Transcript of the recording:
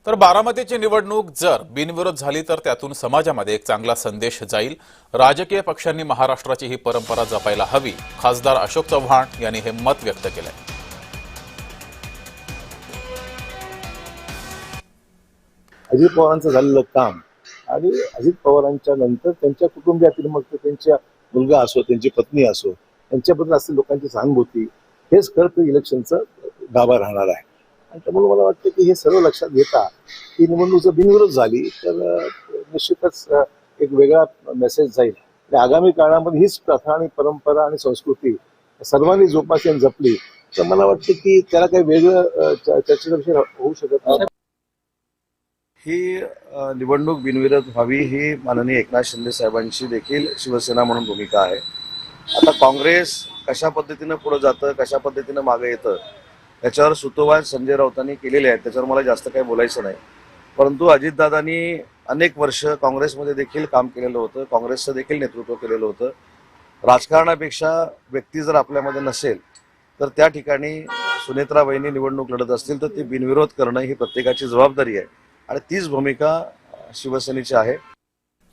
तर बारामतीची निवडणूक जर बिनविरोध झाली तर त्यातून समाजामध्ये एक चांगला संदेश जाईल। राजकीय पक्षांनी महाराष्ट्राची ही परंपरा जपायला हवी। खासदार अशोक चव्हाण यांनी हे मत व्यक्त केलंय। अजित पवारांचं झालेलं काम आणि अजित पवारांच्या नंतर त्यांच्या कुटुंबियातील मग त्यांच्या मुलगा असो त्यांची पत्नी असो त्यांच्याबद्दल असलेल्या लोकांची सहानुभूती हेच खरं तर इलेक्शनचं गाभा राहणार आहे। आणि त्यामुळे मला वाटतं की हे सर्व लक्षात घेता ही निवडणूक जर बिनविरोध झाली तर निश्चितच एक वेगळा मेसेज जाईल आणि आगामी काळामध्ये हीच प्रथा आणि परंपरा आणि संस्कृती सर्वांनी जोपासली आणि जपली तर मला वाटतं की त्याला काही वेगळं चर्चेचा विषय होऊ शकत नाही। ही निवडणूक बिनविरोध व्हावी ही माननीय एकनाथ शिंदे साहेबांची देखील शिवसेना म्हणून भूमिका आहे। आता काँग्रेस कशा पद्धतीनं पुढे जातं कशा पद्धतीनं मागे येतं याच्यावर सुतोवाच संजय राऊतांनी केलेले आहेत, त्याच्यावर मला जास्त काही बोलायचं नाही। परंतु अजितदादांनी अनेक वर्ष काँग्रेसमध्ये देखील काम केलेलं होतं, काँग्रेसचं देखील नेतृत्व केलेलं होतं। राजकारणापेक्षा व्यक्ती जर आपल्यामध्ये नसेल तर त्या ठिकाणी सुनेत्राबाईंनी निवडणूक लढत असतील तर ती बिनविरोध करणं ही प्रत्येकाची जबाबदारी आहे आणि तीच भूमिका शिवसेनेची आहे।